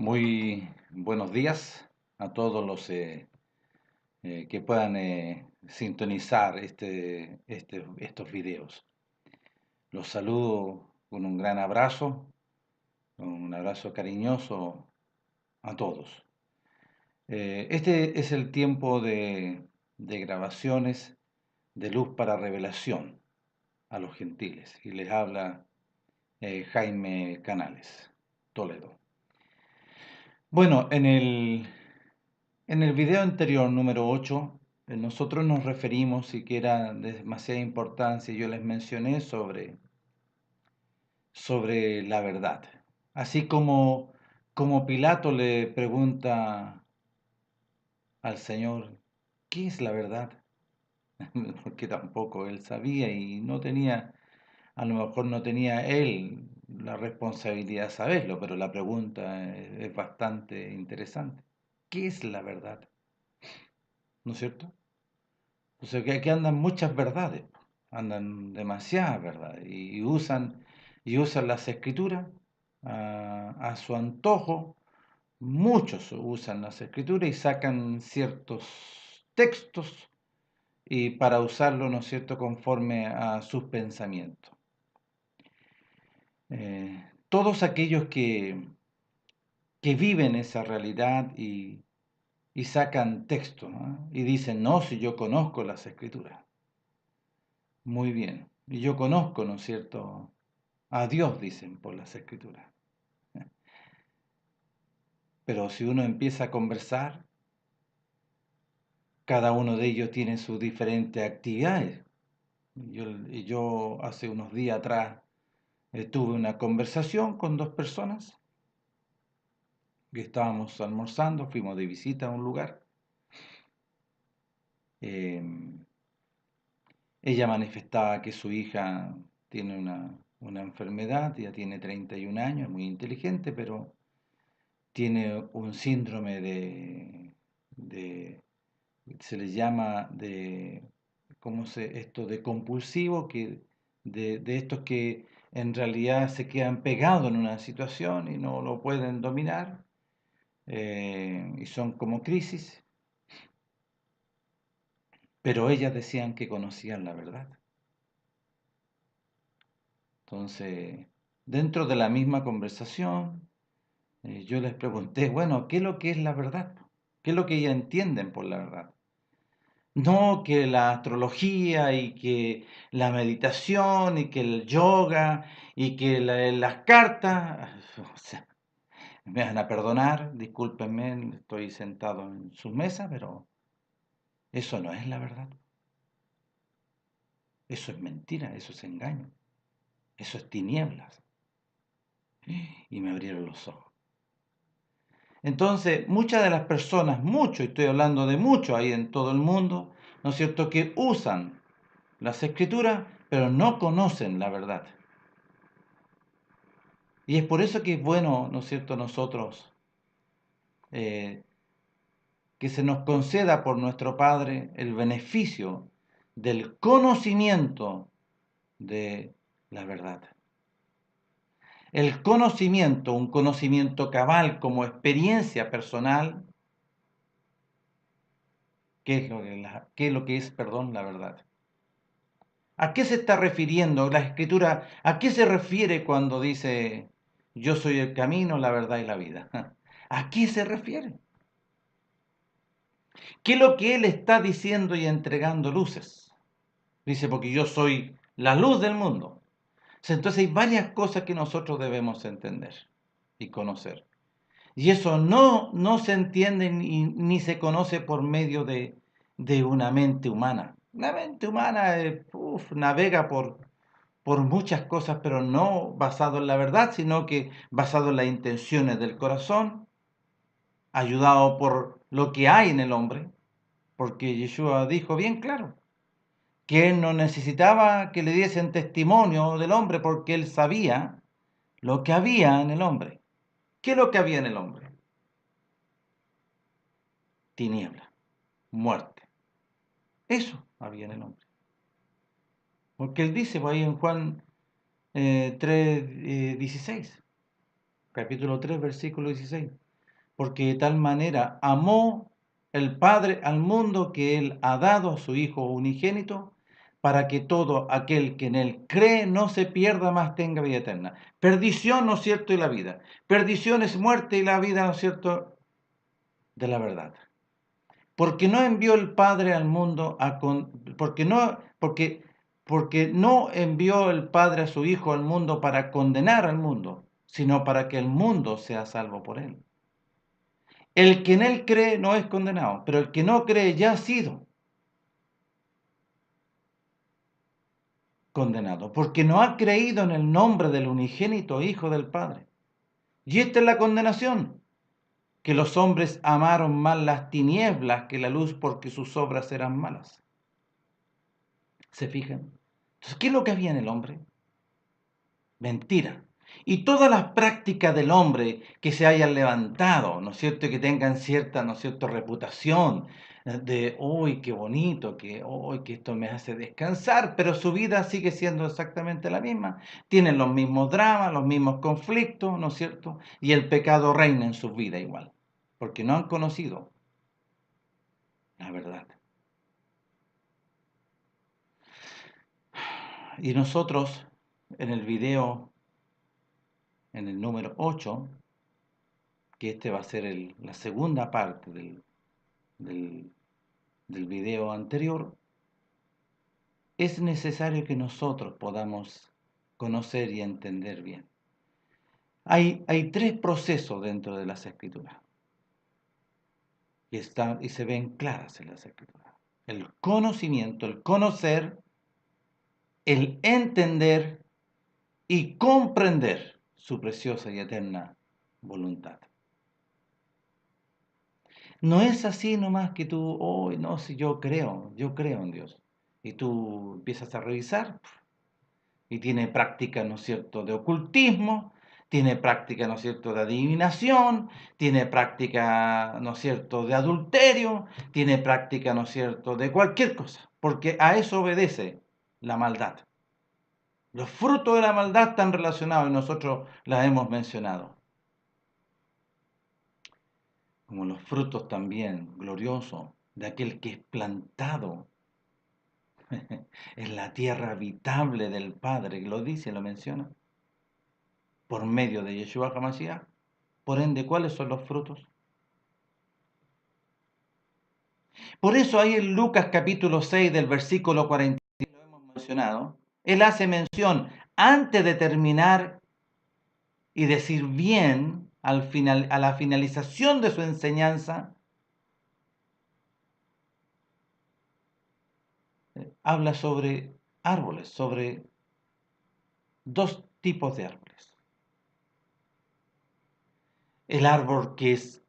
Muy buenos días a todos los que puedan sintonizar estos videos. Los saludo con un abrazo cariñoso a todos. Este es el tiempo de grabaciones de Luz para Revelación a los gentiles y les habla Jaime Canales, Toledo. Bueno, en el video anterior, número 8, nosotros nos referimos, y que era de demasiada importancia, yo les mencioné sobre la verdad. Así como Pilato le pregunta al Señor, ¿qué es la verdad? Porque tampoco él sabía y no tenía, a lo mejor no tenía él la responsabilidad de saberlo, pero la pregunta es bastante interesante. ¿Qué es la verdad? ¿No es cierto? O sea, que aquí andan muchas verdades, andan demasiadas verdades y usan las escrituras a su antojo. Muchos usan las escrituras y sacan ciertos textos y para usarlo, ¿no es cierto?, conforme a sus pensamientos. Todos aquellos que viven esa realidad y sacan texto, ¿no? Y dicen, no, si yo conozco las escrituras. Muy bien. Y yo conozco, ¿no es cierto?, a Dios, dicen por las escrituras. Pero si uno empieza a conversar, cada uno de ellos tiene sus diferentes actividades. Yo hace unos días atrás tuve una conversación con dos personas que estábamos almorzando, fuimos de visita a un lugar. Eh, Ella manifestaba que su hija tiene una enfermedad, ya tiene 31 años, es muy inteligente, pero tiene un síndrome de se le llama esto de compulsivo, de estos que en realidad se quedan pegados en una situación y no lo pueden dominar, y son como crisis, pero ellas decían que conocían la verdad. Entonces, dentro de la misma conversación, yo les pregunté, bueno, ¿qué es lo que es la verdad? ¿Qué es lo que ellas entienden por la verdad? No que la astrología y que la meditación y que el yoga y que las cartas, o sea, me van a perdonar, discúlpenme, estoy sentado en su mesa, pero eso no es la verdad. Eso es mentira, eso es engaño, eso es tinieblas. Y me abrieron los ojos. Entonces, muchas de las personas, mucho, y estoy hablando de mucho ahí en todo el mundo, ¿no es cierto?, que usan las escrituras, pero no conocen la verdad. Y es por eso que es bueno, ¿no es cierto?, nosotros, eh, que se nos conceda por nuestro Padre el beneficio del conocimiento de la verdad. El conocimiento, un conocimiento cabal como experiencia personal, qué es lo que es, perdón, la verdad. ¿A qué se está refiriendo la Escritura? ¿A qué se refiere cuando dice yo soy el camino, la verdad y la vida? ¿A qué se refiere? ¿Qué es lo que Él está diciendo y entregando luces? Dice, porque yo soy la luz del mundo. Entonces hay varias cosas que nosotros debemos entender y conocer. Y eso no se entiende ni se conoce por medio de una mente humana. La mente humana navega por muchas cosas, pero no basado en la verdad, sino que basado en las intenciones del corazón, ayudado por lo que hay en el hombre, porque Yeshua dijo bien claro que él no necesitaba que le diesen testimonio del hombre porque él sabía lo que había en el hombre. ¿Qué es lo que había en el hombre? Tiniebla, muerte. Eso había en el hombre. Porque él dice por ahí en Juan 3, 16, capítulo 3, versículo 16. porque de tal manera amó el Padre al mundo que Él ha dado a su Hijo unigénito, para que todo aquel que en Él cree no se pierda, más tenga vida eterna. Perdición, ¿no es cierto?, y la vida. Perdición es muerte y la vida, ¿no es cierto?, de la verdad. Porque no envió el Padre al mundo porque no envió el Padre a su Hijo al mundo para condenar al mundo, sino para que el mundo sea salvo por él. El que en él cree no es condenado, pero el que no cree ya ha sido condenado, porque no ha creído en el nombre del unigénito Hijo del Padre. Y esta es la condenación, que los hombres amaron más las tinieblas que la luz, porque sus obras eran malas. ¿Se fijan? Entonces, ¿qué es lo que había en el hombre? Mentira. Y todas las prácticas del hombre que se hayan levantado, ¿no es cierto?, y que tengan cierta, ¿no es cierto?, reputación de, uy, qué bonito, que, uy, que esto me hace descansar, pero su vida sigue siendo exactamente la misma. Tienen los mismos dramas, los mismos conflictos, ¿no es cierto? Y el pecado reina en su vida igual, porque no han conocido la verdad. Y nosotros, en el video, en el número 8, que este va a ser la segunda parte del, del video anterior, es necesario que nosotros podamos conocer y entender bien. Hay tres procesos dentro de las Escrituras y se ven claras en las Escrituras. El conocimiento, el conocer, el entender y comprender su preciosa y eterna voluntad. No es así nomás que tú, oh, no, si yo creo en Dios. Y tú empiezas a revisar y tiene práctica, ¿no es cierto?, de ocultismo, tiene práctica, ¿no es cierto?, de adivinación, tiene práctica, ¿no es cierto?, de adulterio, tiene práctica, ¿no es cierto?, de cualquier cosa, porque a eso obedece la maldad. Los frutos de la maldad están relacionados y nosotros las hemos mencionado. Como los frutos también gloriosos de aquel que es plantado en la tierra habitable del Padre, que lo dice, lo menciona, por medio de Yeshua HaMashiach. Por ende, ¿cuáles son los frutos? Por eso ahí en Lucas capítulo 6 del versículo 43, lo hemos mencionado, él hace mención, antes de terminar y decir bien al final, a la finalización de su enseñanza, habla sobre árboles, sobre dos tipos de árboles. El árbol que es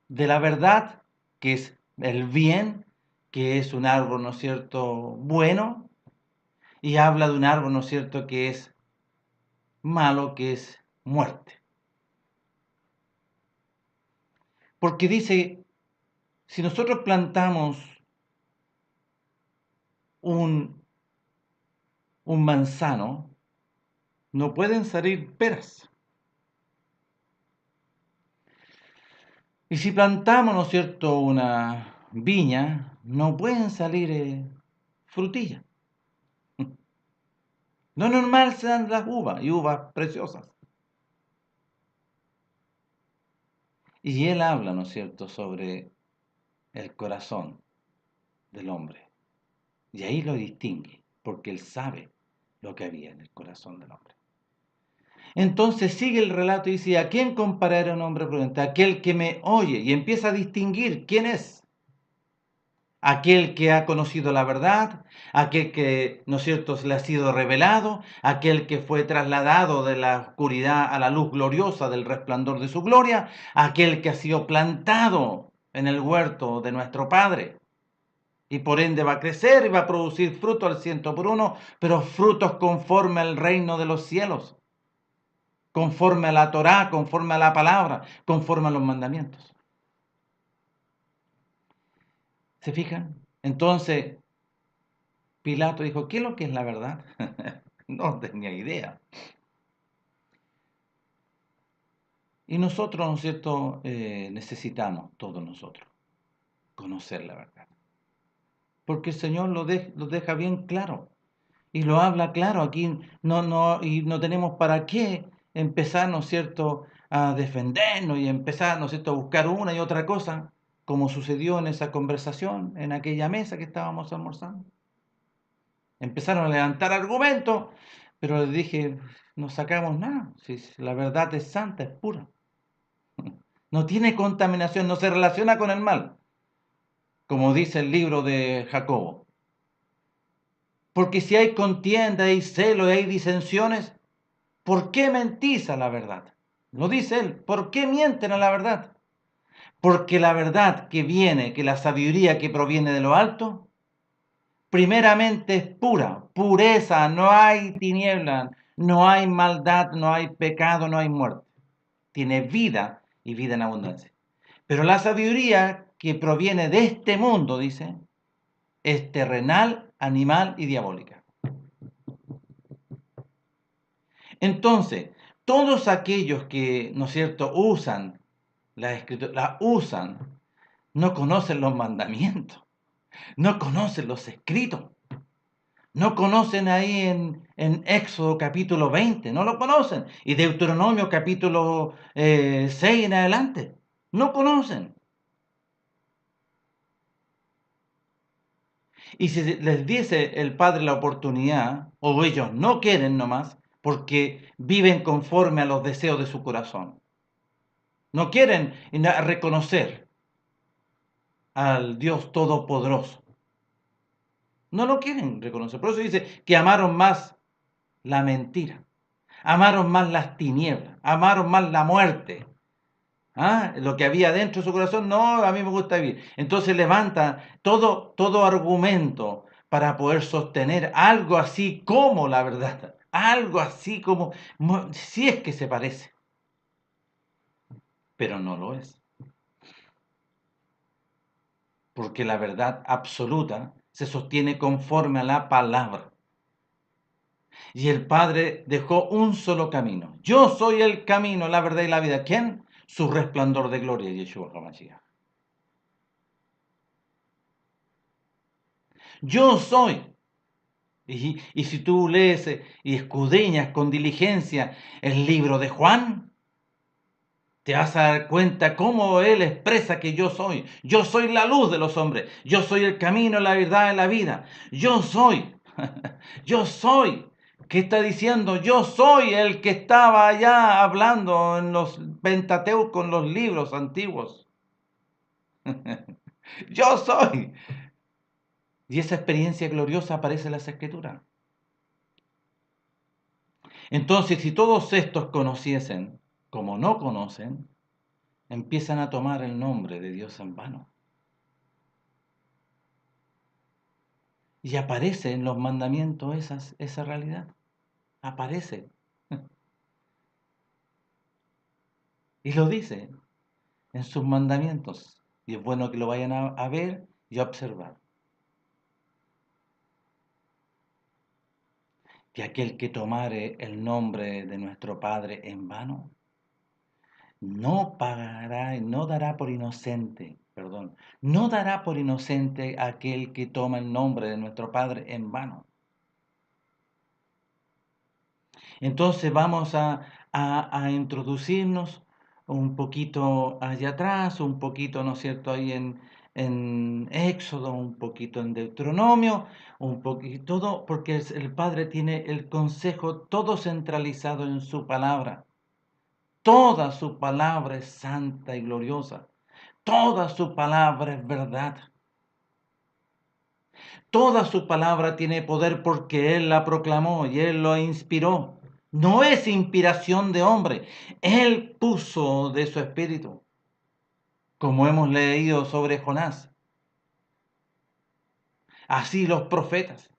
de la verdad, que es el bien, que es un árbol, ¿no es cierto?, bueno, y habla de un árbol, ¿no es cierto?, que es malo, que es muerte. Porque dice, si nosotros plantamos un manzano, no pueden salir peras. Y si plantamos, ¿no es cierto?, una viña, no pueden salir frutillas. No normal se dan las uvas, y uvas preciosas. Y él habla, ¿no es cierto?, sobre el corazón del hombre. Y ahí lo distingue, porque él sabe lo que había en el corazón del hombre. Entonces sigue el relato y dice, ¿a quién compararé a un hombre prudente? Aquel que me oye, y empieza a distinguir quién es. Aquel que ha conocido la verdad, aquel que, ¿no es cierto?, le ha sido revelado, aquel que fue trasladado de la oscuridad a la luz gloriosa del resplandor de su gloria, aquel que ha sido plantado en el huerto de nuestro Padre. Y por ende va a crecer y va a producir fruto al 100 por 1, pero frutos conforme al reino de los cielos, conforme a la Torá, conforme a la palabra, conforme a los mandamientos. ¿Se fijan? Entonces, Pilato dijo, ¿qué es lo que es la verdad? No tenía idea. Y nosotros, ¿no es cierto?, necesitamos, todos nosotros, conocer la verdad. Porque el Señor lo deja bien claro. Y lo habla claro. Aquí y no tenemos para qué empezar, ¿no es cierto?, a defendernos y empezar, ¿no es cierto?, a buscar una y otra cosa, como sucedió en esa conversación, en aquella mesa que estábamos almorzando. Empezaron a levantar argumentos, pero les dije, no sacamos nada. Si la verdad es santa, es pura. No tiene contaminación, no se relaciona con el mal, como dice el libro de Jacobo. Porque si hay contienda, hay celo y hay disensiones, ¿por qué mentís a la verdad? Lo dice él, ¿por qué mienten a la verdad? Porque la verdad que viene, que la sabiduría que proviene de lo alto, primeramente es pura, pureza, no hay tiniebla, no hay maldad, no hay pecado, no hay muerte. Tiene vida y vida en abundancia. Pero la sabiduría que proviene de este mundo, dice, es terrenal, animal y diabólica. Entonces, todos aquellos que, ¿no es cierto?, usan la escritura, la usan, no conocen los mandamientos, no conocen los escritos, no conocen ahí en Éxodo capítulo 20, no lo conocen, y Deuteronomio capítulo 6 en adelante, no conocen. Y si les dice el Padre la oportunidad, o ellos no quieren nomás, porque viven conforme a los deseos de su corazón, no quieren reconocer al Dios Todopoderoso. No lo quieren reconocer. Por eso dice que amaron más la mentira, amaron más las tinieblas, amaron más la muerte. ¿Ah? Lo que había dentro de su corazón, no, a mí me gusta vivir. Entonces levanta todo argumento para poder sostener algo así como la verdad, algo así como, si es que se parece, pero no lo es. Porque la verdad absoluta se sostiene conforme a la palabra. Y el Padre dejó un solo camino. Yo soy el camino, la verdad y la vida. ¿Quién? Su resplandor de gloria, Yeshua HaMashiach. Yo soy. Y si tú lees y escudriñas con diligencia el libro de Juan, te vas a dar cuenta cómo él expresa que yo soy. Yo soy la luz de los hombres. Yo soy el camino, la verdad y la vida. Yo soy. Yo soy. ¿Qué está diciendo? Yo soy el que estaba allá hablando en los Pentateucos, en los libros antiguos. Yo soy. Y esa experiencia gloriosa aparece en las Escrituras. Entonces, si todos estos conociesen, como no conocen, empiezan a tomar el nombre de Dios en vano. Y aparece en los mandamientos esa realidad. Aparece. Y lo dice en sus mandamientos. Y es bueno que lo vayan a ver y a observar. Que aquel que tomare el nombre de nuestro Padre en vano, no pagará, no dará por inocente, perdón, no dará por inocente aquel que toma el nombre de nuestro Padre en vano. Entonces vamos a introducirnos un poquito allá atrás, un poquito, ¿no es cierto?, ahí en Éxodo, un poquito en Deuteronomio, un poquito, todo, porque el Padre tiene el consejo todo centralizado en su palabra. Toda su palabra es santa y gloriosa. Toda su palabra es verdad. Toda su palabra tiene poder porque Él la proclamó y Él lo inspiró. No es inspiración de hombre. Él puso de su espíritu, como hemos leído sobre Jonás. Así los profetas.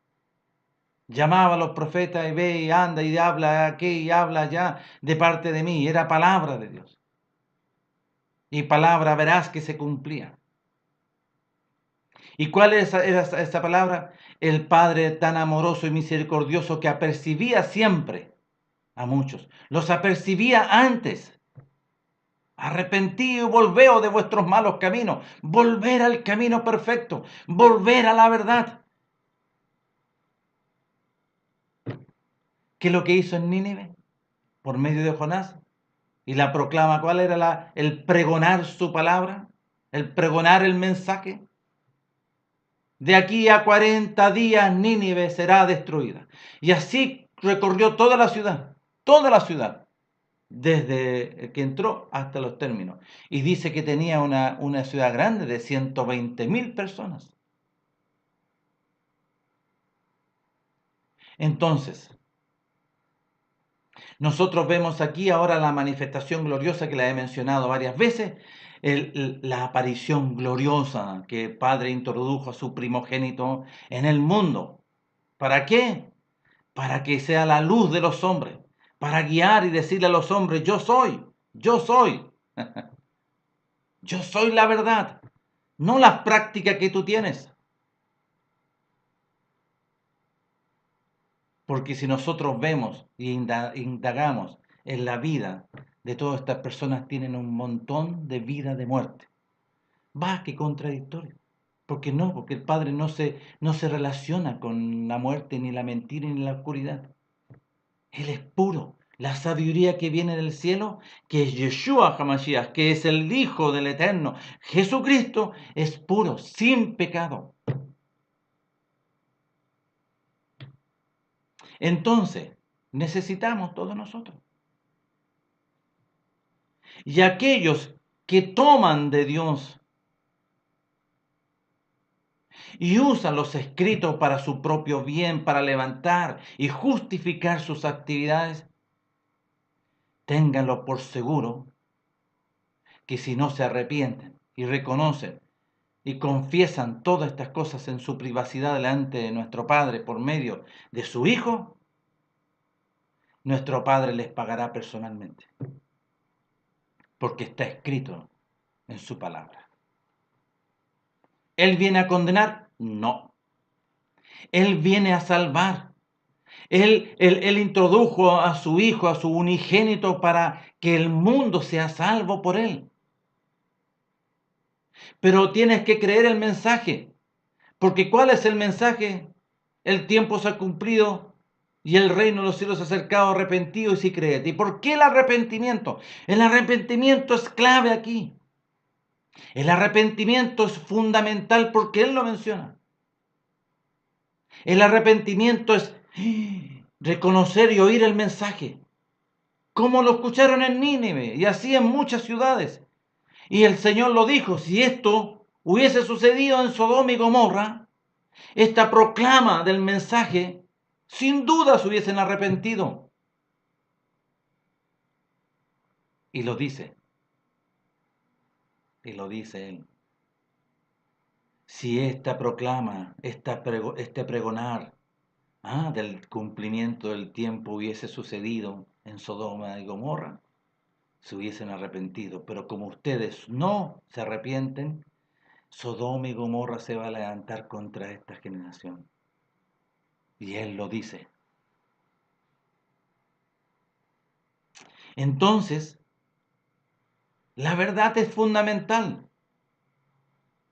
Llamaba a los profetas y ve y anda y habla aquí y habla allá de parte de mí. Era palabra de Dios. Y palabra verás que se cumplía. ¿Y cuál era esa palabra? El Padre tan amoroso y misericordioso que apercibía siempre a muchos. Los apercibía antes. arrepentíos y volveos de vuestros malos caminos, volver al camino perfecto, volver a la verdad. ¿Qué es lo que hizo en Nínive? Por medio de Jonás. Y la proclama, ¿cuál era el pregonar su palabra? El pregonar el mensaje. De aquí a 40 días Nínive será destruida. Y así recorrió toda la ciudad, desde que entró hasta los términos. Y dice que tenía una ciudad grande de 120.000 personas. Entonces, nosotros vemos aquí ahora la manifestación gloriosa que la he mencionado varias veces, la aparición gloriosa que el Padre introdujo a su primogénito en el mundo. ¿Para qué? Para que sea la luz de los hombres, para guiar y decirle a los hombres, yo soy, yo soy la verdad, no la práctica que tú tienes. Porque si nosotros vemos e indagamos en la vida de todas estas personas, tienen un montón de vida de muerte. Va, qué contradictorio. Porque no, porque el Padre no se relaciona con la muerte, ni la mentira, ni la oscuridad. Él es puro. La sabiduría que viene del cielo, que es Yeshua HaMashiach, que es el Hijo del Eterno, Jesucristo, es puro, sin pecado. Entonces, necesitamos todos nosotros. Y aquellos que toman de Dios y usan los escritos para su propio bien, para levantar y justificar sus actividades, ténganlo por seguro que si no se arrepienten y reconocen y confiesan todas estas cosas en su privacidad delante de nuestro Padre por medio de su Hijo, nuestro Padre les pagará personalmente, porque está escrito en su palabra. ¿Él viene a condenar? No. Él viene a salvar. Él introdujo a su Hijo, a su unigénito, para que el mundo sea salvo por Él. Pero tienes que creer el mensaje. Porque ¿cuál es el mensaje? El tiempo se ha cumplido y el reino de los cielos se ha acercado, arrepentido y si creed. ¿Y por qué el arrepentimiento? El arrepentimiento es clave aquí. El arrepentimiento es fundamental porque Él lo menciona. El arrepentimiento es reconocer y oír el mensaje, como lo escucharon en Nínive y así en muchas ciudades. Y el Señor lo dijo, si esto hubiese sucedido en Sodoma y Gomorra, esta proclama del mensaje, sin duda se hubiesen arrepentido. Y lo dice Él. Si esta proclama, este pregonar del cumplimiento del tiempo hubiese sucedido en Sodoma y Gomorra, se hubiesen arrepentido. Pero como ustedes no se arrepienten, Sodoma y Gomorra se va a levantar contra esta generación. Y Él lo dice. Entonces, la verdad es fundamental.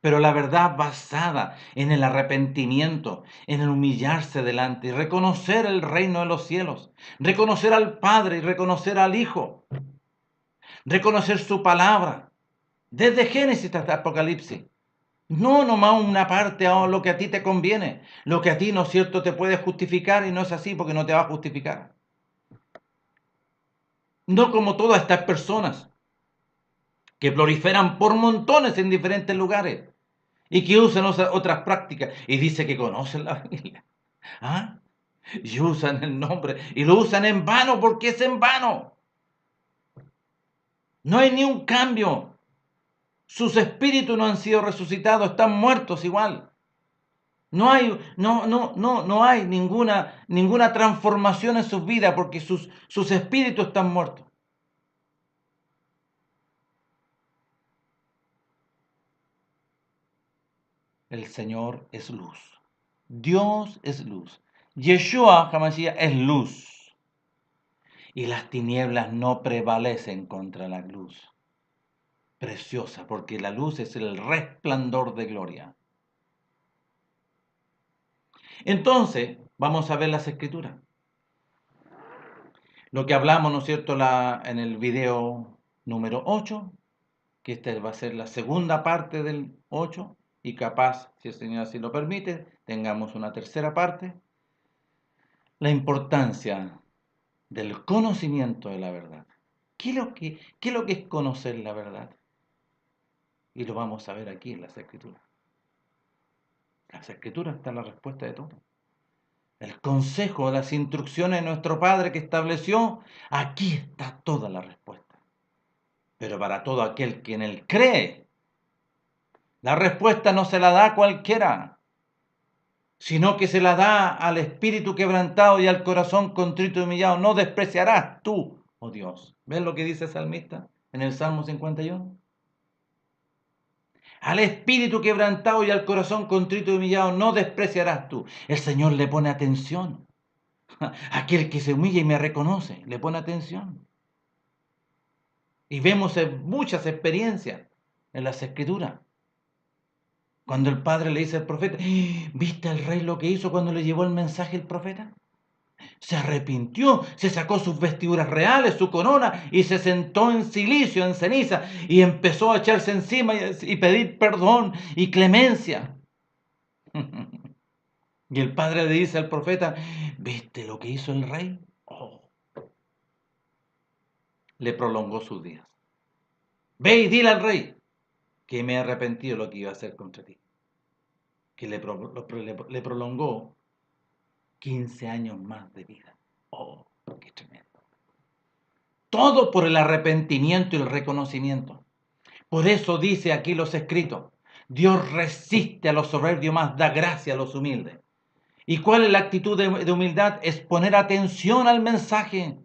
Pero la verdad basada en el arrepentimiento, en el humillarse delante y reconocer el reino de los cielos, reconocer al Padre y reconocer al Hijo, reconocer su palabra, desde Génesis hasta Apocalipsis. No nomás una parte a lo que a ti te conviene, lo que a ti, ¿no es cierto?, te puede justificar y no es así porque no te va a justificar. No como todas estas personas que proliferan por montones en diferentes lugares y que usan otras prácticas y dice que conocen la Biblia. ¿Ah? Y usan el nombre y lo usan en vano porque es en vano. No hay ni un cambio. Sus espíritus no han sido resucitados, están muertos igual. No hay ninguna transformación en sus vidas porque sus espíritus están muertos. El Señor es luz. Dios es luz. Yeshua HaMashiach es luz. Y las tinieblas no prevalecen contra la luz. preciosa, porque la luz es el resplandor de gloria. Entonces, vamos a ver las escrituras. Lo que hablamos, ¿no es cierto?, en el video número 8, que esta va a ser la segunda parte del 8, y capaz, si el Señor así lo permite, tengamos una tercera parte. La importancia del conocimiento de la verdad. ¿Qué es lo que es conocer la verdad? Y lo vamos a ver aquí en las Escrituras. En las Escrituras está la respuesta de todo. El consejo, las instrucciones de nuestro Padre que estableció, aquí está toda la respuesta. Pero para todo aquel que en Él cree, la respuesta no se la da a cualquiera, sino que se la da al espíritu quebrantado y al corazón contrito y humillado. No despreciarás tú, oh Dios. ¿Ves lo que dice el salmista en el Salmo 51? Al espíritu quebrantado y al corazón contrito y humillado no despreciarás tú. El Señor le pone atención. Aquel que se humilla y me reconoce, le pone atención. Y vemos muchas experiencias en las Escrituras. Cuando el padre le dice al profeta, ¿viste al rey lo que hizo cuando le llevó el mensaje el profeta? Se arrepintió, se sacó sus vestiduras reales, su corona, y se sentó en silicio, en ceniza, y empezó a echarse encima y pedir perdón y clemencia. Y el padre le dice al profeta, ¿viste lo que hizo el rey? Oh, le prolongó sus días. Ve y dile al rey que me he arrepentido de lo que iba a hacer contra ti. Que le prolongó 15 años más de vida. Oh, qué tremendo. Todo por el arrepentimiento y el reconocimiento. Por eso dice aquí los escritos, Dios resiste a los soberbios, más da gracia a los humildes. ¿Y cuál es la actitud de humildad? Es poner atención al mensaje,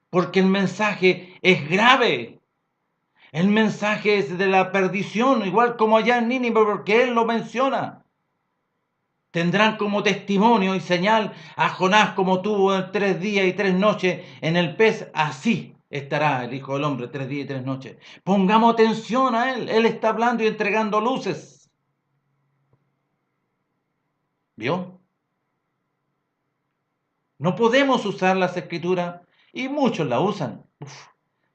porque el mensaje es grave. El mensaje es de la perdición, igual como allá en Nínive, porque él lo menciona. Tendrán como testimonio y señal a Jonás como tuvo 3 días y 3 noches en el pez, así estará el Hijo del Hombre 3 días y 3 noches. Pongamos atención a él, él está hablando y entregando luces. ¿Vio? No podemos usar las escrituras, y muchos la usan.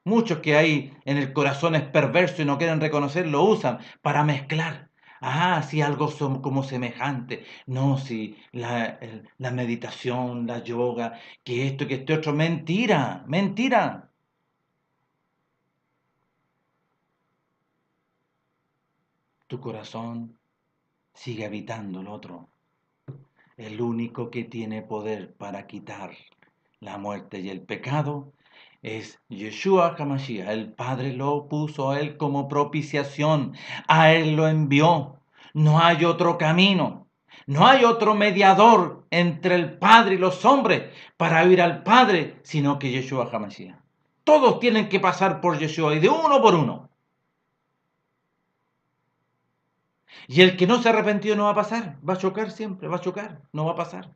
Muchos que hay en el corazón es perverso y no quieren reconocer, lo usan para mezclar. Ah, si algo son como semejante. No, si la meditación, la yoga, que esto, que este otro. Mentira, mentira. Tu corazón sigue habitando el otro. El único que tiene poder para quitar la muerte y el pecado es Yeshua HaMashiach. El Padre lo puso a él como propiciación. A él lo envió. No hay otro camino. No hay otro mediador entre el Padre y los hombres para ir al Padre, sino que Yeshua HaMashiach. Todos tienen que pasar por Yeshua y de uno por uno. Y el que no se ha arrepentido no va a pasar. Va a chocar siempre, va a chocar. No va a pasar.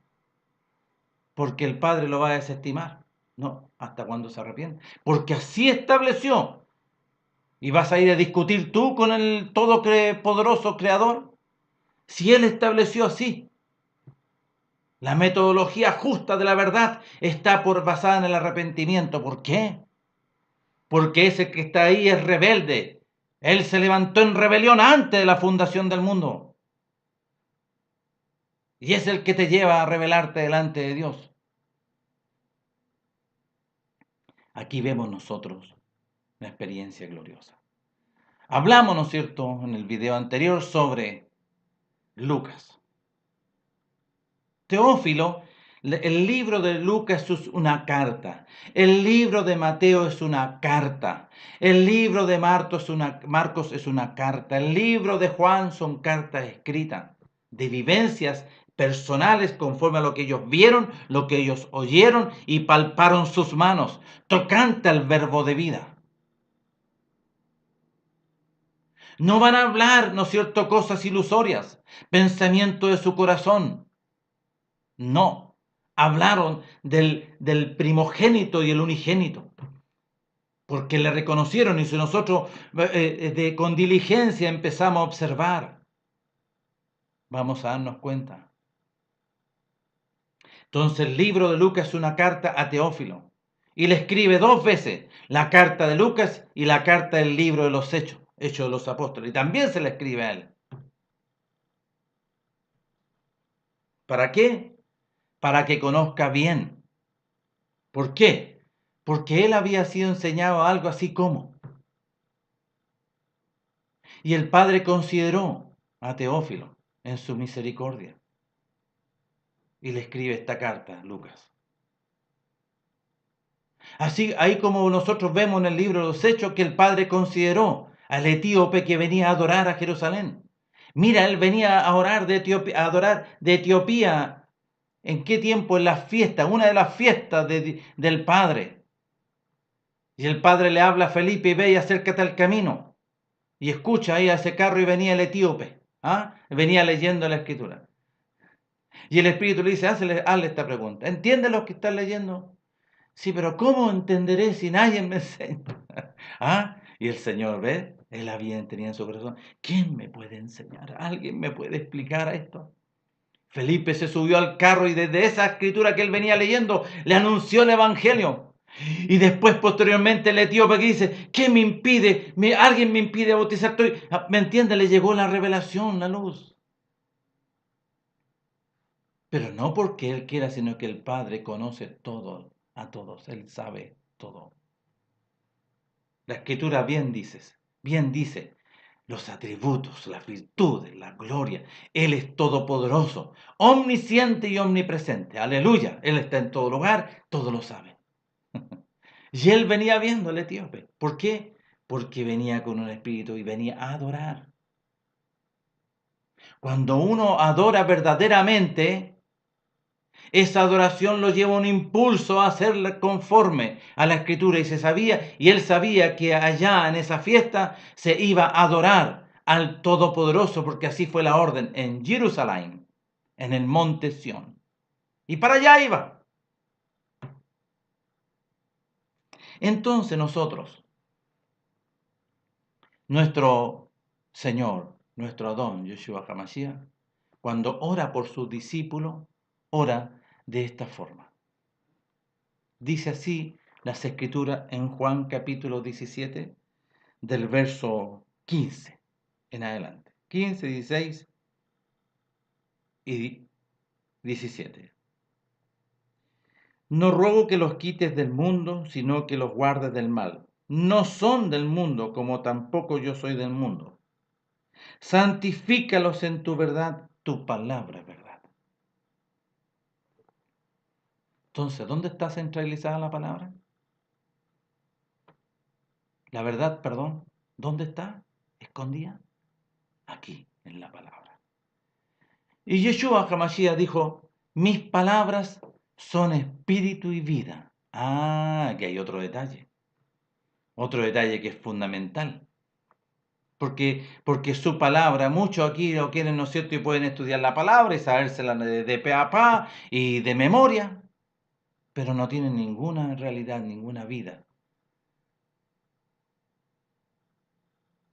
Porque el Padre lo va a desestimar. No, hasta cuando se arrepiente. Porque así estableció. ¿Y vas a ir a discutir tú con el todopoderoso Creador? Si Él estableció así. La metodología justa de la verdad está basada en el arrepentimiento. ¿Por qué? Porque ese que está ahí es rebelde. Él se levantó en rebelión antes de la fundación del mundo. Y es el que te lleva a rebelarte delante de Dios. Aquí vemos nosotros una experiencia gloriosa. Hablamos, ¿no es cierto?, en el video anterior sobre Lucas. Teófilo, el libro de Lucas es una carta, el libro de Mateo es una carta, el libro de Marcos es una carta, el libro de Juan son cartas escritas de vivencias personales conforme a lo que ellos vieron, lo que ellos oyeron y palparon sus manos, tocante al verbo de vida. No van a hablar, ¿no es cierto?, cosas ilusorias, pensamiento de su corazón. No, hablaron del primogénito y el unigénito. porque le reconocieron, y si nosotros con diligencia empezamos a observar, vamos a darnos cuenta. Entonces el libro de Lucas es una carta a Teófilo, y le escribe 2 veces, la carta de Lucas y la carta del libro de los Hechos de los Apóstoles, y también se le escribe a él. ¿Para qué? Para que conozca bien. ¿Por qué? Porque él había sido enseñado algo así como. Y el Padre consideró a Teófilo en su misericordia. Y le escribe esta carta, Lucas. Así, ahí como nosotros vemos en el libro de los Hechos que el Padre consideró al etíope que venía a adorar a Jerusalén. Mira, él venía a orar a adorar de Etiopía. ¿En qué tiempo? En las fiestas, una de las fiestas del Padre. Y el Padre le habla a Felipe y ve y acércate al camino. Y escucha ahí a ese carro y venía el etíope. Venía leyendo la Escritura. Y el Espíritu le dice, hazle esta pregunta. ¿Entiendes lo que estás leyendo? Sí, pero ¿cómo entenderé si nadie me enseña? Y el Señor, ¿ve? Él tenía en su corazón, ¿quién me puede enseñar? ¿Alguien me puede explicar esto? Felipe se subió al carro y desde esa escritura que él venía leyendo, le anunció el Evangelio. Y después, posteriormente, el etíope que dice, ¿qué me impide? ¿Alguien me impide bautizar? ¿Me entiende? Le llegó la revelación, la luz. Pero no porque él quiera, sino que el Padre conoce todo, a todos. Él sabe todo. La Escritura bien dice, los atributos, las virtudes, la gloria. Él es todopoderoso, omnisciente y omnipresente. Aleluya. Él está en todo lugar, todo lo sabe. Y él venía viendo al etíope. ¿Por qué? Porque venía con un espíritu y venía a adorar. Cuando uno adora verdaderamente, esa adoración lo lleva a un impulso a hacerla conforme a la Escritura. Y él sabía que allá en esa fiesta se iba a adorar al Todopoderoso, porque así fue la orden en Jerusalén, en el monte Sión. Y para allá iba. Entonces nosotros, nuestro Señor, nuestro Adón, Yeshua HaMashiach, cuando ora por sus discípulos, ora de esta forma. Dice así las Escrituras en Juan capítulo 17, del verso 15 en adelante. 15, 16 y 17. No ruego que los quites del mundo, sino que los guardes del mal. No son del mundo, como tampoco yo soy del mundo. Santifícalos en tu verdad, tu palabra es verdad. Entonces, ¿dónde está centralizada la palabra? La verdad, perdón, ¿dónde está? Escondida. Aquí, en la palabra. Y Yeshua HaMashiach dijo, mis palabras son espíritu y vida. Que hay otro detalle que es fundamental. Porque su palabra, muchos aquí lo quieren, ¿no es cierto? Y pueden estudiar la palabra y sabérsela de pe a pa y de memoria, pero no tienen ninguna realidad, ninguna vida.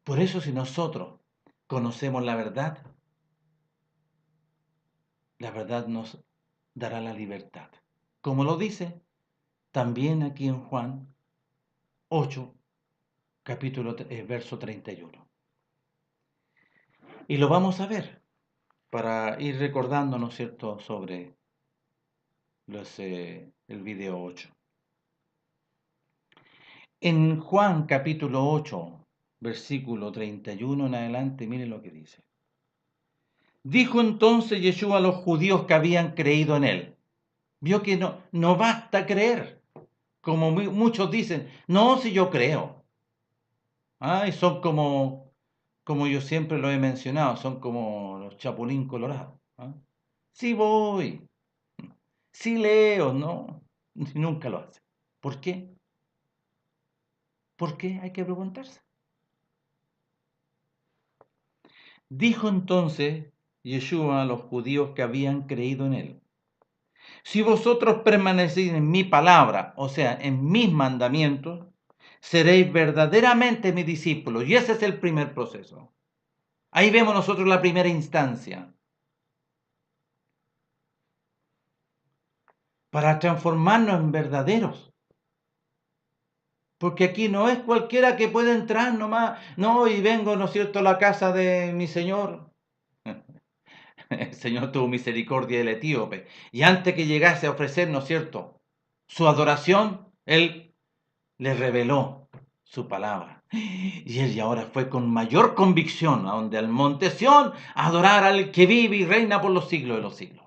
Por eso si nosotros conocemos la verdad nos dará la libertad. Como lo dice también aquí en Juan 8, verso 31. Y lo vamos a ver para ir recordando, ¿no es cierto?, sobre el video 8. En Juan capítulo 8, versículo 31 en adelante, miren lo que dice. Dijo entonces Yeshua a los judíos que habían creído en él. Vio que no basta creer, como muchos dicen, no, si yo creo. Y son como yo siempre lo he mencionado, son como los chapulín colorados. Sí voy, sí leo, no, nunca lo hace. ¿Por qué? ¿Por qué? Hay que preguntarse. Dijo entonces Yeshua a los judíos que habían creído en él. Si vosotros permanecéis en mi palabra, o sea, en mis mandamientos, seréis verdaderamente mis discípulos. Y ese es el primer proceso. Ahí vemos nosotros la primera instancia. Para transformarnos en verdaderos. Porque aquí no es cualquiera que puede entrar nomás. No, y vengo, ¿no es cierto?, a la casa de mi Señor. El Señor tuvo misericordia del etíope. Y antes que llegase a ofrecer, ¿no es cierto?, su adoración, Él le reveló su palabra. Y Él ahora fue con mayor convicción a donde al monte Sión a adorar al que vive y reina por los siglos de los siglos.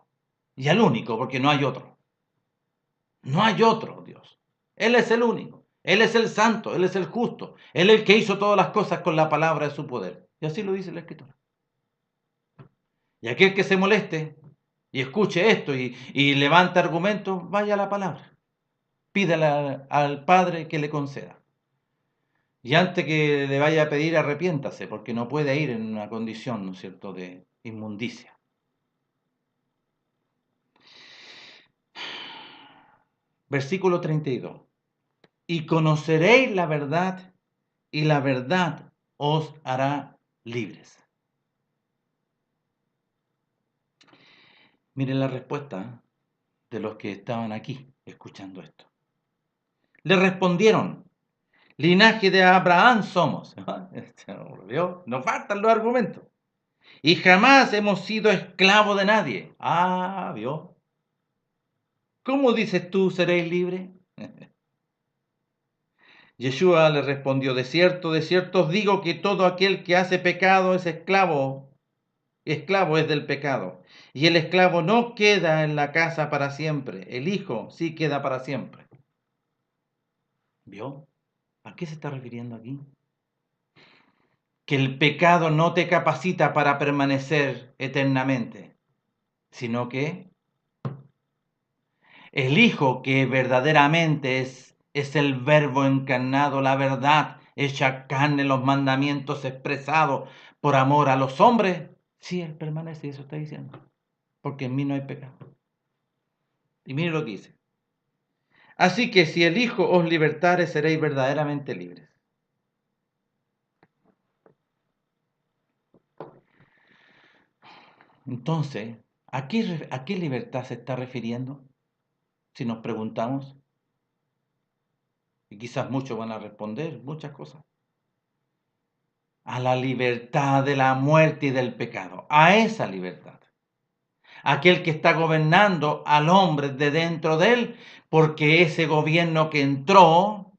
Y al único, porque no hay otro. No hay otro Dios. Él es el único. Él es el santo, Él es el justo. Él es el que hizo todas las cosas con la palabra de su poder. Y así lo dice la Escritura. Y aquel que se moleste y escuche esto y levante argumentos, vaya a la palabra. Pídale al Padre que le conceda. Y antes que le vaya a pedir, arrepiéntase, porque no puede ir en una condición, ¿no es cierto?, de inmundicia. Versículo 32. Y conoceréis la verdad, y la verdad os hará libres. Miren la respuesta de los que estaban aquí escuchando esto. Le respondieron: linaje de Abraham somos. ¿Vio? Nos faltan los argumentos. Y jamás hemos sido esclavos de nadie. Ah, ¿vio? ¿Cómo dices tú seréis libres? Yeshua le respondió: de cierto os digo que todo aquel que hace pecado es esclavo es del pecado. Y el esclavo no queda en la casa para siempre, el hijo sí queda para siempre. ¿Vio? ¿A qué se está refiriendo aquí? Que el pecado no te capacita para permanecer eternamente, sino que el Hijo, que verdaderamente es el Verbo encarnado, la verdad hecha carne, los mandamientos expresados por amor a los hombres, sí, Él permanece, eso está diciendo, porque en mí no hay pecado. Y mire lo que dice: así que si el Hijo os libertare, seréis verdaderamente libres. Entonces, ¿a qué libertad se está refiriendo? Si nos preguntamos, y quizás muchos van a responder muchas cosas. A la libertad de la muerte y del pecado, a esa libertad. Aquel que está gobernando al hombre de dentro de él, porque ese gobierno que entró,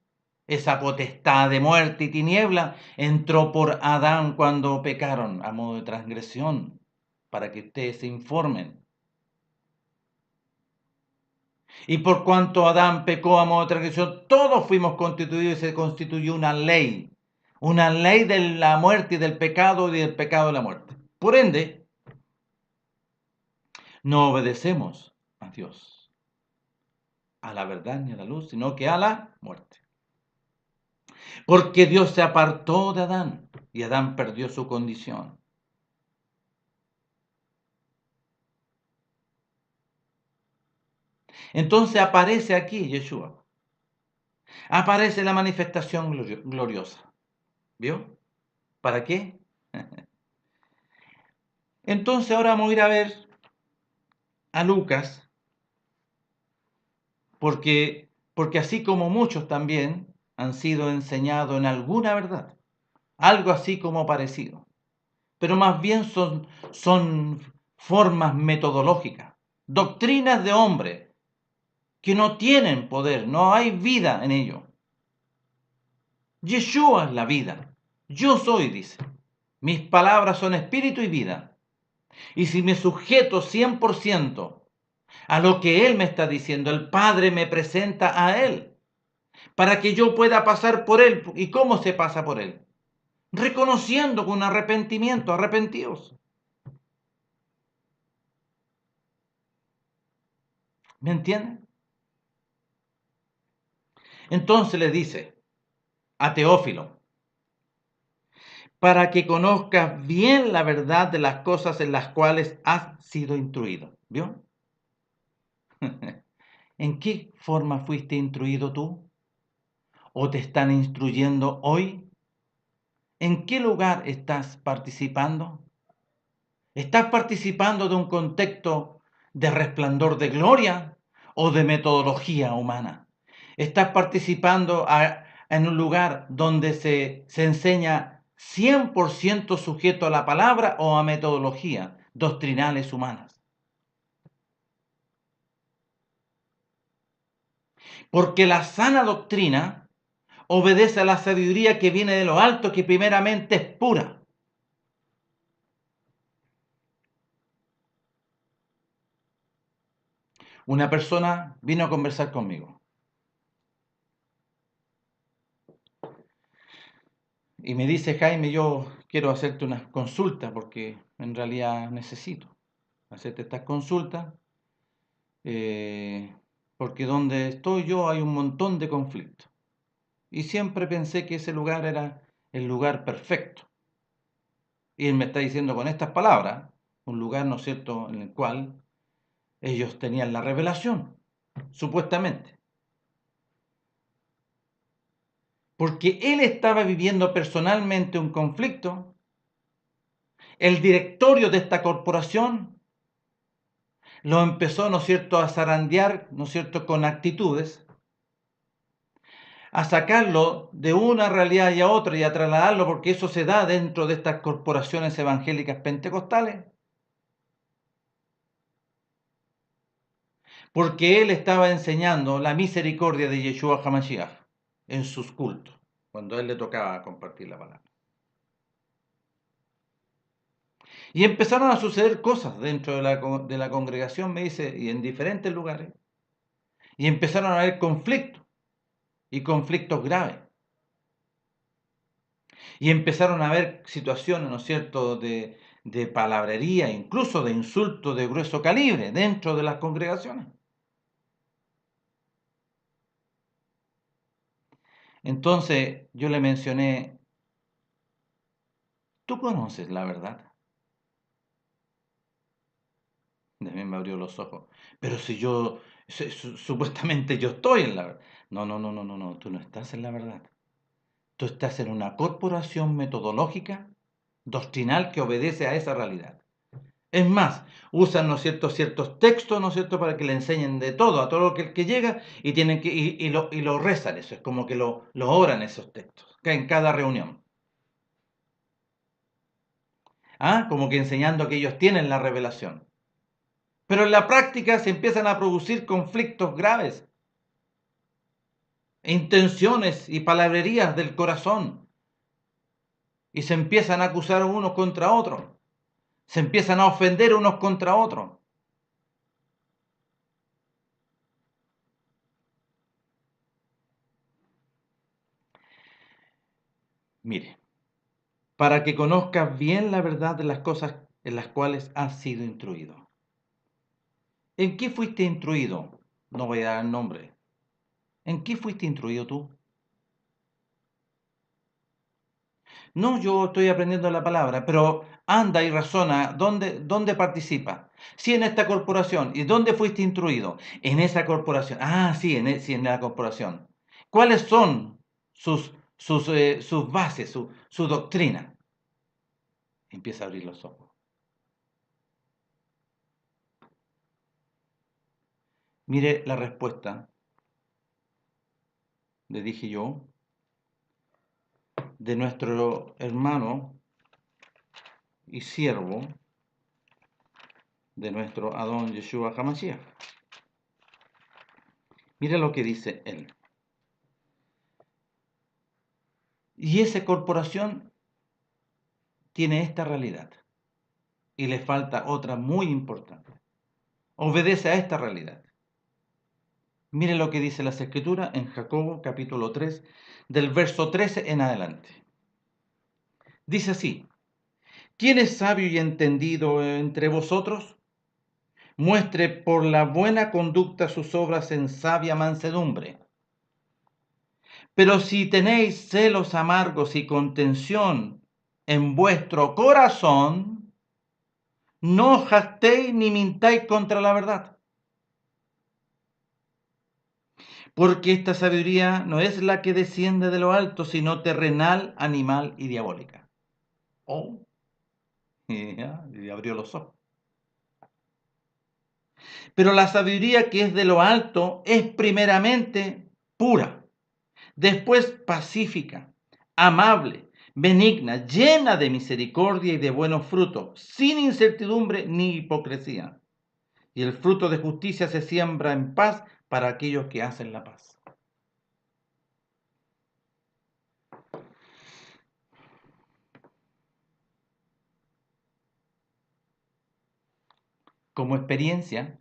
esa potestad de muerte y tiniebla, entró por Adán cuando pecaron a modo de transgresión, para que ustedes se informen. Y por cuanto Adán pecó a modo de transgresión, todos fuimos constituidos y se constituyó una ley de la muerte y del pecado de la muerte. Por ende, no obedecemos a Dios, a la verdad ni a la luz, sino que a la muerte. Porque Dios se apartó de Adán y Adán perdió su condición. Entonces aparece aquí Yeshua. Aparece la manifestación gloriosa. ¿Vio? ¿Para qué? Entonces ahora vamos a ir a ver a Lucas, porque así como muchos también han sido enseñados en alguna verdad, algo así como parecido, pero más bien son formas metodológicas, doctrinas de hombre que no tienen poder, no hay vida en ello. Yeshua es la vida, yo soy, dice, mis palabras son espíritu y vida, y si me sujeto 100% a lo que Él me está diciendo, el Padre me presenta a Él, para que yo pueda pasar por Él. ¿Y cómo se pasa por Él? Reconociendo con arrepentimiento, arrepentidos. ¿Me entienden? Entonces le dice a Teófilo, para que conozcas bien la verdad de las cosas en las cuales has sido instruido. ¿Vio? ¿En qué forma fuiste instruido tú? o te están instruyendo hoy? ¿En qué lugar estás participando? ¿Estás participando de un contexto de resplandor de gloria o de metodología humana? ¿Estás participando en un lugar donde se enseña 100% sujeto a la palabra o a metodología doctrinales humanas? Porque la sana doctrina obedece a la sabiduría que viene de lo alto, que primeramente es pura. Una persona vino a conversar conmigo y me dice: Jaime, yo quiero hacerte una consulta porque en realidad necesito hacerte estas consultas, porque donde estoy yo hay un montón de conflictos. Y siempre pensé que ese lugar era el lugar perfecto. Y él me está diciendo con estas palabras, un lugar, ¿no es cierto?, en el cual ellos tenían la revelación, supuestamente. Porque él estaba viviendo personalmente un conflicto. El directorio de esta corporación lo empezó, ¿no es cierto?, a zarandear, ¿no es cierto?, con actitudes, a sacarlo de una realidad y a otra y a trasladarlo, porque eso se da dentro de estas corporaciones evangélicas pentecostales, porque él estaba enseñando la misericordia de Yeshua HaMashiach en sus cultos, cuando a él le tocaba compartir la palabra. Y empezaron a suceder cosas dentro de la congregación, me dice, y en diferentes lugares, y empezaron a haber conflictos, y conflictos graves. Y empezaron a haber situaciones, ¿no es cierto?, de palabrería, incluso de insultos de grueso calibre dentro de las congregaciones. Entonces yo le mencioné: ¿tú conoces la verdad? También me abrió los ojos. Pero si yo, supuestamente yo estoy en la verdad. No, no, no, no, no, no, tú no estás en la verdad. Tú estás en una corporación metodológica, doctrinal, que obedece a esa realidad. Es más, usan, ¿no es cierto?, ciertos textos, ¿no es cierto?, para que le enseñen de todo a todo lo que el que llega, y tienen que lo rezan. Eso es como que lo oran esos textos en cada reunión. Como que enseñando que ellos tienen la revelación. Pero en la práctica se empiezan a producir conflictos graves, intenciones y palabrerías del corazón, y se empiezan a acusar unos contra otros, se empiezan a ofender unos contra otros. Mire, para que conozcas bien la verdad de las cosas en las cuales has sido instruido. ¿En qué fuiste instruido? No voy a dar nombre. ¿En qué fuiste instruido tú? No, yo estoy aprendiendo la palabra, pero anda y razona, ¿dónde participa? Sí, en esta corporación. ¿Y dónde fuiste instruido? En esa corporación. Sí, sí, en la corporación. ¿Cuáles son sus bases, su doctrina? Empieza a abrir los ojos. Mire la respuesta, le dije yo, de nuestro hermano y siervo, de nuestro Adón Yeshua HaMashiach. Mira lo que dice él. Y esa corporación tiene esta realidad, y le falta otra muy importante. Obedece a esta realidad. Mire lo que dice las Escrituras en Jacobo capítulo 3, del verso 13 en adelante. Dice así: ¿quién es sabio y entendido entre vosotros? Muestre por la buena conducta sus obras en sabia mansedumbre. Pero si tenéis celos amargos y contención en vuestro corazón, no jactéis ni mintáis contra la verdad. porque esta sabiduría no es la que desciende de lo alto, sino terrenal, animal y diabólica. Oh, y abrió los ojos. Pero la sabiduría que es de lo alto es primeramente pura, después pacífica, amable, benigna, llena de misericordia y de buenos frutos, sin incertidumbre ni hipocresía. Y el fruto de justicia se siembra en paz para aquellos que hacen la paz. Como experiencia,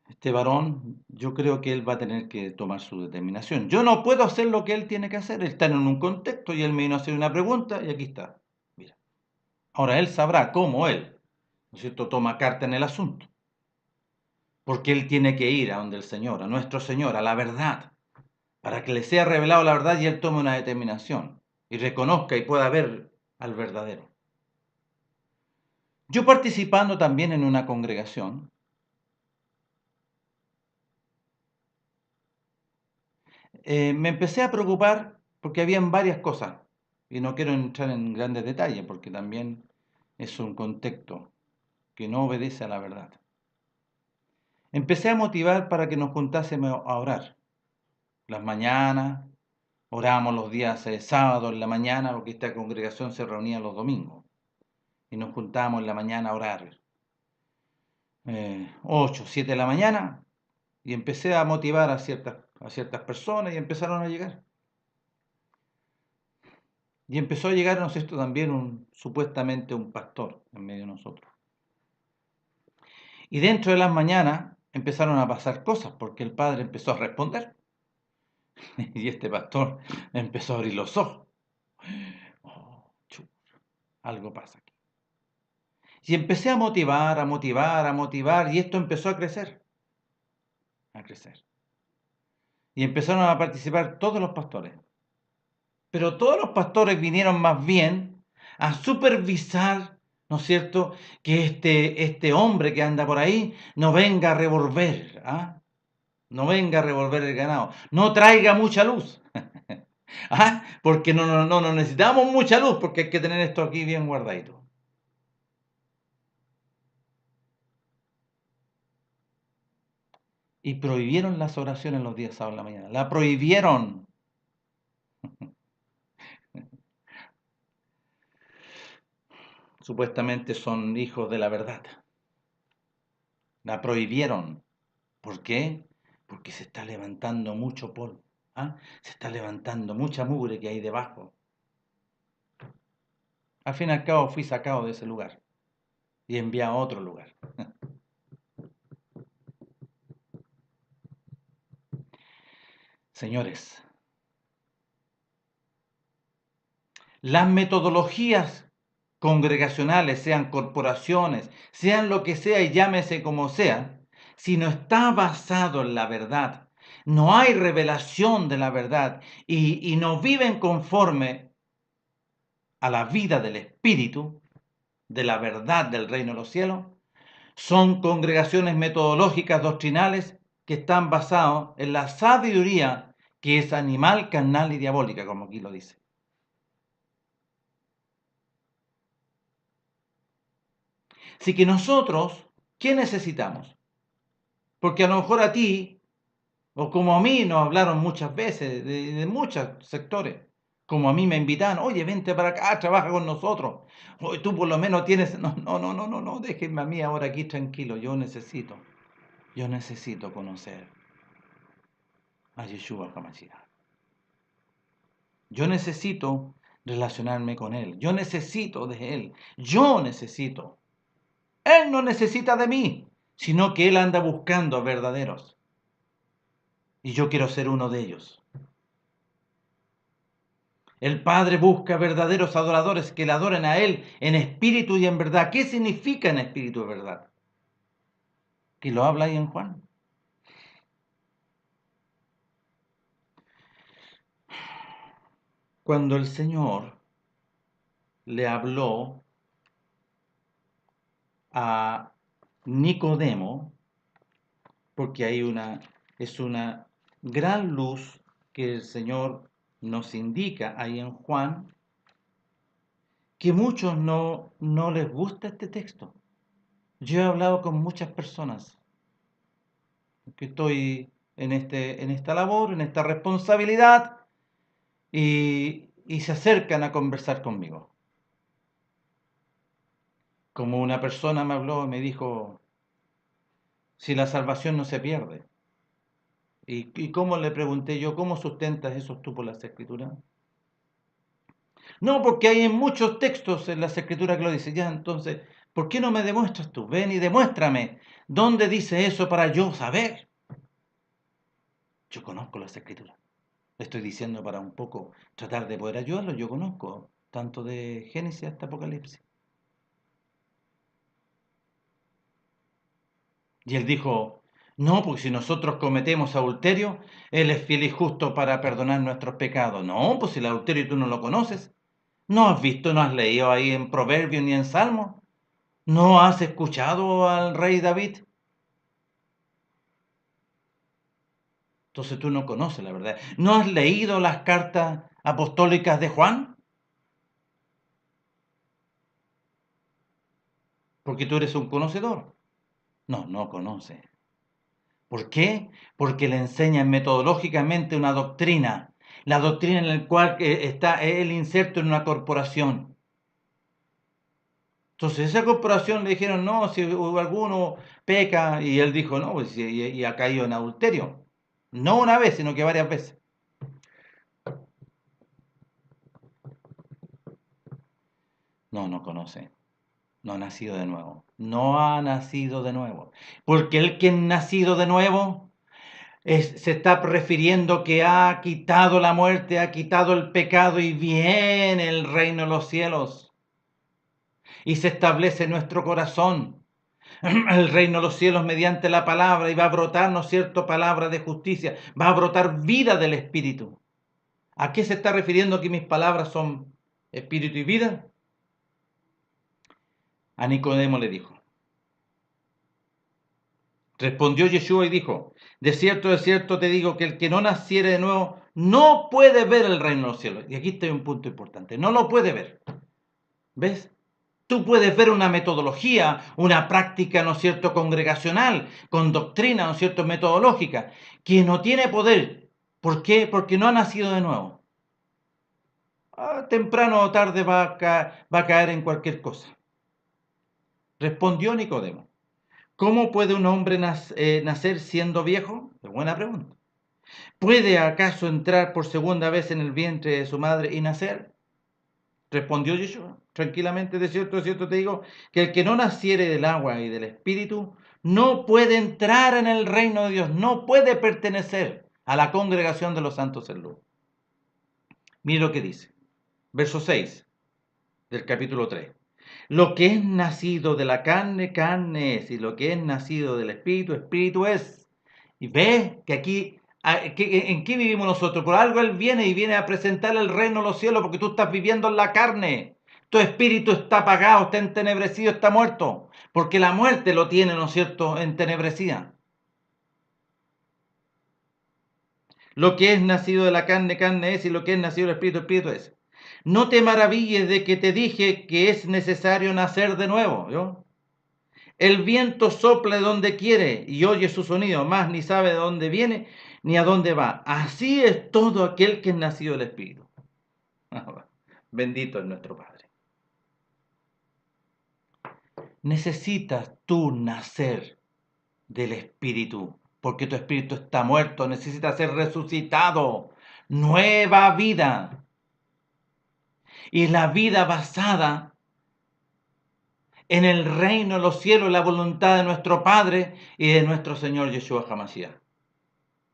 este varón, yo creo que él va a tener que tomar su determinación. Yo no puedo hacer lo que él tiene que hacer. Él está en un contexto y él me vino a hacer una pregunta y aquí está. Mira. Ahora él sabrá cómo él, ¿no es cierto?, toma carta en el asunto. Porque él tiene que ir a donde el Señor, a nuestro Señor, a la verdad, para que le sea revelado la verdad y él tome una determinación y reconozca y pueda ver al verdadero. Yo participando también en una congregación, me empecé a preocupar porque habían varias cosas y no quiero entrar en grandes detalles porque también es un contexto que no obedece a la verdad. Empecé a motivar para que nos juntásemos a orar las mañanas, orábamos los días sábados en la mañana porque esta congregación se reunía los domingos y nos juntábamos en la mañana a orar 8, 7 de la mañana y empecé a motivar a ciertas personas y empezaron a llegar. Y empezó a llegar, ¿no es esto?, también supuestamente un pastor en medio de nosotros. Y dentro de las mañanas empezaron a pasar cosas porque el padre empezó a responder. Y este pastor empezó a abrir los ojos. Oh, algo pasa aquí. Y empecé a motivar, a motivar, a motivar, y esto empezó a crecer. A crecer. Y empezaron a participar todos los pastores. Pero todos los pastores vinieron más bien a supervisar, ¿no es cierto?, que este hombre que anda por ahí no venga a revolver, ¿ah? No venga a revolver el ganado, no traiga mucha luz, ¿ah? Porque no necesitamos mucha luz, porque hay que tener esto aquí bien guardadito. Y prohibieron las oraciones los días sábados en la mañana, la prohibieron. Supuestamente son hijos de la verdad. La prohibieron. ¿Por qué? Porque se está levantando mucho polvo. ¿Ah? Se está levantando mucha mugre que hay debajo. Al fin y al cabo fui sacado de ese lugar y enviado a otro lugar. Señores, las metodologías congregacionales, sean corporaciones, sean lo que sea y llámese como sea, si no está basado en la verdad, no hay revelación de la verdad y no viven conforme a la vida del Espíritu, de la verdad del reino de los cielos, son congregaciones metodológicas doctrinales que están basadas en la sabiduría que es animal, carnal y diabólica, como aquí lo dice. Así que nosotros, ¿qué necesitamos? Porque a lo mejor a ti, o como a mí, nos hablaron muchas veces de muchos sectores, como a mí me invitan, oye, vente para acá, trabaja con nosotros. Oye, tú por lo menos tienes... No, déjenme a mí ahora aquí tranquilo, yo necesito conocer a Yeshua HaMashiach. Yo necesito relacionarme con Él, yo necesito de Él, yo necesito. Él no necesita de mí, sino que Él anda buscando a verdaderos. Y yo quiero ser uno de ellos. El Padre busca verdaderos adoradores que le adoren a Él en espíritu y en verdad. ¿Qué significa en espíritu y verdad? Que lo habla ahí en Juan. Cuando el Señor le habló a Nicodemo, porque hay una Es una gran luz que el Señor nos indica ahí en Juan, que muchos no les gusta este texto. Yo he hablado con muchas personas que estoy en esta labor, en esta responsabilidad, y se acercan a conversar conmigo. Como una persona me habló y me dijo, si la salvación no se pierde. ¿Y cómo le pregunté yo, cómo sustentas eso tú por las Escrituras? No, porque hay en muchos textos en las Escrituras que lo dice. Ya, entonces, ¿por qué no me demuestras tú? Ven y demuéstrame. ¿Dónde dice eso para yo saber? Yo conozco las Escrituras. Le estoy diciendo para un poco tratar de poder ayudarlo. Yo conozco tanto de Génesis hasta Apocalipsis. Y él dijo, no, porque si nosotros cometemos adulterio, Él es fiel y justo para perdonar nuestros pecados. No, pues si el adulterio tú no lo conoces. ¿No has visto, no has leído ahí en Proverbios ni en Salmos? ¿No has escuchado al rey David? Entonces tú no conoces la verdad. ¿No has leído las cartas apostólicas de Juan? Porque tú eres un conocedor. No, no conoce. ¿Por qué? Porque le enseñan metodológicamente una doctrina. La doctrina en la cual está el inserto en una corporación. Entonces esa corporación le dijeron, no, si alguno peca, y él dijo, no, pues y ha caído en adulterio. No una vez, sino que varias veces. No, no conoce. No ha nacido de nuevo. No ha nacido de nuevo. Porque el que ha nacido de nuevo se está refiriendo que ha quitado la muerte, ha quitado el pecado y viene el reino de los cielos. Y se establece en nuestro corazón el reino de los cielos mediante la palabra y va a brotar, ¿no es cierto?, palabra de justicia. Va a brotar vida del Espíritu. ¿A qué se está refiriendo que mis palabras son espíritu y vida? A Nicodemo le dijo. Respondió Yeshua y dijo, de cierto te digo que el que no naciere de nuevo no puede ver el reino de los cielos. Y aquí está un punto importante, no lo puede ver. ¿Ves? Tú puedes ver una metodología, una práctica, ¿no es cierto?, congregacional, con doctrina, ¿no es cierto?, metodológica, que no tiene poder. ¿Por qué? Porque no ha nacido de nuevo. Temprano o tarde va a caer en cualquier cosa. Respondió Nicodemo. ¿Cómo puede un hombre nacer siendo viejo? Es buena pregunta. ¿Puede acaso entrar por segunda vez en el vientre de su madre y nacer? Respondió Yeshua, tranquilamente, de cierto te digo, que el que no naciere del agua y del espíritu no puede entrar en el reino de Dios, no puede pertenecer a la congregación de los santos en luz. Mire lo que dice, verso 6 del capítulo 3. Lo que es nacido de la carne, carne es, y lo que es nacido del espíritu, espíritu es. Y ve que aquí, ¿en qué vivimos nosotros? Por algo Él viene y viene a presentar el reino de los cielos porque tú estás viviendo en la carne. Tu espíritu está apagado, está entenebrecido, está muerto. Porque la muerte lo tiene, ¿no es cierto?, entenebrecida. Lo que es nacido de la carne, carne es, y lo que es nacido del espíritu, espíritu es. No te maravilles de que te dije que es necesario nacer de nuevo. ¿Yo? El viento sopla de donde quiere y oye su sonido, más ni sabe de dónde viene ni a dónde va. Así es todo aquel que es nacido del Espíritu. Bendito es nuestro Padre. Necesitas tú nacer del Espíritu, porque tu espíritu está muerto, necesita ser resucitado. Nueva vida. Y la vida basada en el reino de los cielos, la voluntad de nuestro Padre y de nuestro Señor Yeshua HaMashiach.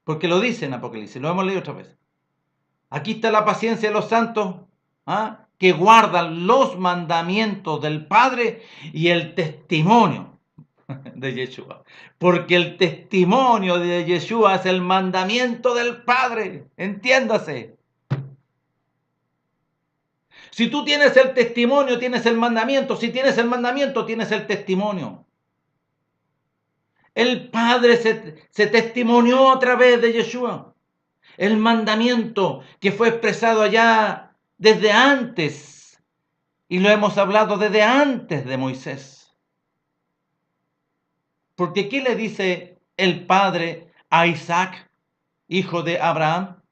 Porque lo dice en Apocalipsis, lo hemos leído otra vez. Aquí está la paciencia de los santos, que guardan los mandamientos del Padre y el testimonio de Yeshua. Porque el testimonio de Yeshua es el mandamiento del Padre. Entiéndase. Si tú tienes el testimonio, tienes el mandamiento. Si tienes el mandamiento, tienes el testimonio. El Padre se testimonió a través de Yeshua. El mandamiento que fue expresado allá desde antes, y lo hemos hablado desde antes de Moisés. Porque ¿qué le dice el Padre a Isaac, hijo de Abraham?